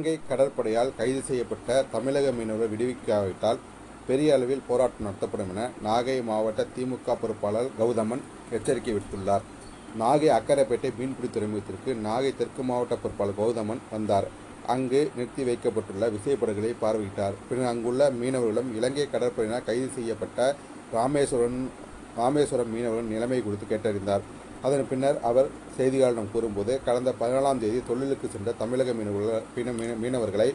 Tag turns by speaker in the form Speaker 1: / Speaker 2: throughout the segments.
Speaker 1: இலங்கை கடற்படையால் கைது செய்யப்பட்ட தமிழக மீனவர்கள் விடுவிக்காவிட்டால் பெரிய அளவில் போராட்டம் நடத்தப்படும் என நாகை மாவட்ட திமுக பொறுப்பாளர் கௌதமன் எச்சரிக்கை விடுத்துள்ளார். நாகை அக்கரைப்பேட்டை மீன்பிடி துறைமுகத்திற்கு நாகை தெற்கு மாவட்ட பொறுப்பாளர் கௌதமன் வந்தார். அங்கு நிறுத்தி வைக்கப்பட்டுள்ள விசைப்படகுகளை பார்வையிட்டார். பின்னர் அங்குள்ள மீனவர்களும் இலங்கை கடற்படையினர் கைது செய்யப்பட்ட ராமேஸ்வரம் மீனவர்களின் நிலைமை குறித்து கேட்டறிந்தார். அதன் பின்னர் அவர் செய்தியாளரிடம் கூறும்போது, கடந்த 14ஆம் தேதி தொழிலுக்கு சென்ற தமிழக மீனவர்களை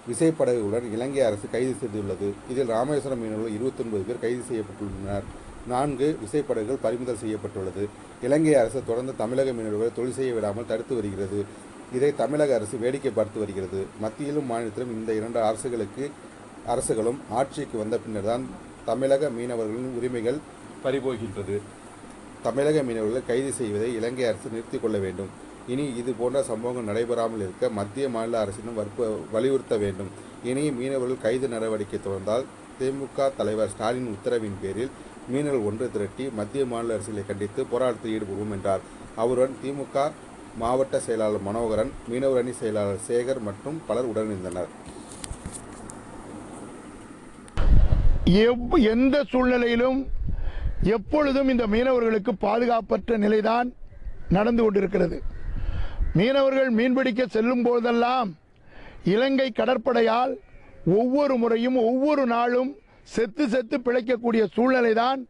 Speaker 1: விசைப்படகுகளுடன் இலங்கை அரசு கைது செய்துள்ளது. இதில் ராமேஸ்வரம் மீனவர்கள் 29 பேர் கைது செய்யப்பட்டுள்ளனர். 4 விசைப்படகுகள் பறிமுதல் செய்யப்பட்டுள்ளது. இலங்கை அரசு தொடர்ந்து தமிழக மீனவர்களை தொழில் செய்ய விடாமல் தடுத்து வருகிறது. இதை தமிழக அரசு வேடிக்கை பார்த்து வருகிறது. மத்தியிலும் மாநிலத்திலும் இந்த 2 அரசுகளும் ஆட்சிக்கு வந்த பின்னர் தான் தமிழக மீனவர்களின் உரிமைகள் பறிபோகின்றது. தமிழக மீனவர்களை கைது செய்வதை இலங்கை அரசு நிறுத்திக் கொள்ள வேண்டும். இனி இது போன்ற சம்பவங்கள் நடைபெறாமல் இருக்க மத்திய மாநில அரசிடம் வலியுறுத்த வேண்டும். இனி மீனவர்கள் கைது நடவடிக்கை தொடர்ந்தால் திமுக தலைவர் ஸ்டாலின் உத்தரவின் பேரில் மீனவர்கள் ஒன்று திரட்டி மத்திய மாநில அரசுகளை கண்டித்து போராட்டத்தில் ஈடுபடுவோம் என்றார். அவருடன் திமுக மாவட்ட செயலாளர் மனோகரன், மீனவர் அணி செயலாளர் சேகர் மற்றும் பலர் உடனிருந்தனர்.
Speaker 2: எந்த சூழ்நிலையிலும் எப்பொழுதும் இந்த மீனவர்களுக்கு பாதுகாப்பற்ற நிலைதான் நடந்து கொண்டிருக்கிறது. மீனவர்கள் மீன்பிடிக்க செல்லும் போதெல்லாம் இலங்கை கடற்படையால் ஒவ்வொரு முறையும் ஒவ்வொரு நாளும் செத்து பிழைக்கக்கூடிய சூழ்நிலைதான்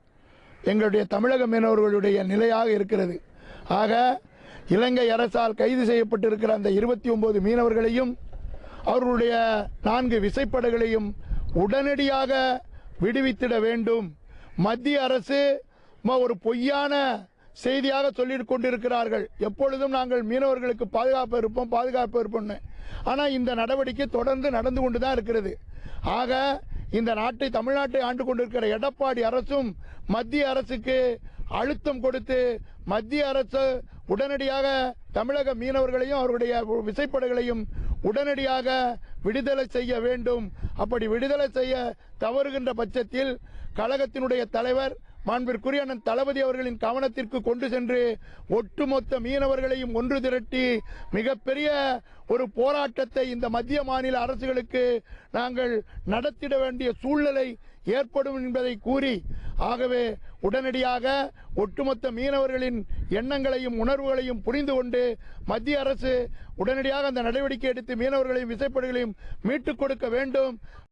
Speaker 2: எங்களுடைய தமிழக மீனவர்களுடைய நிலையாக இருக்கிறது. ஆக இலங்கை அரசால் கைது செய்யப்பட்டிருக்கிற அந்த 29 மீனவர்களையும் அவர்களுடைய 4 விசைப்படகுகளையும் உடனடியாக விடுவித்திட வேண்டும். மத்திய அரசு ஒரு பொய்யான செய்தியாக சொல்லிக் கொண்டிருக்கிறார்கள். எப்பொழுதும் நாங்கள் மீனவர்களுக்கு பாதுகாப்பு இருப்போம். ஆனால் இந்த நடவடிக்கை தொடர்ந்து நடந்து கொண்டுதான் இருக்கிறது. ஆக இந்த தமிழ்நாட்டை ஆண்டு கொண்டிருக்கிற எடப்பாடி அரசும் மத்திய அரசுக்கு அழுத்தம் கொடுத்து மத்திய அரசு உடனடியாக தமிழக மீனவர்களையும் அவருடைய விசைப்படகுகளையும் உடனடியாக விடுதலை செய்ய வேண்டும். அப்படி விடுதலை செய்ய தவறுகின்ற பட்சத்தில் கழகத்தினுடைய தலைவர் மாண்பிற்குரிய அண்ணன் தளபதி அவர்களின் கவனத்திற்கு கொண்டு சென்று ஒட்டுமொத்த மீனவர்களையும் ஒன்று திரட்டி மிகப்பெரிய ஒரு போராட்டத்தை இந்த மத்திய மாநில அரசுகளுக்கு நாங்கள் நடத்திட வேண்டிய சூழ்நிலை ஏற்படும் என்பதை கூறி, ஆகவே உடனடியாக ஒட்டுமொத்த மீனவர்களின் எண்ணங்களையும் உணர்வுகளையும் புரிந்து கொண்டு மத்திய அரசு உடனடியாக அந்த நடவடிக்கை எடுத்து மீனவர்களையும் விசைப்படகுகளையும் மீட்டுக் கொடுக்க வேண்டும்.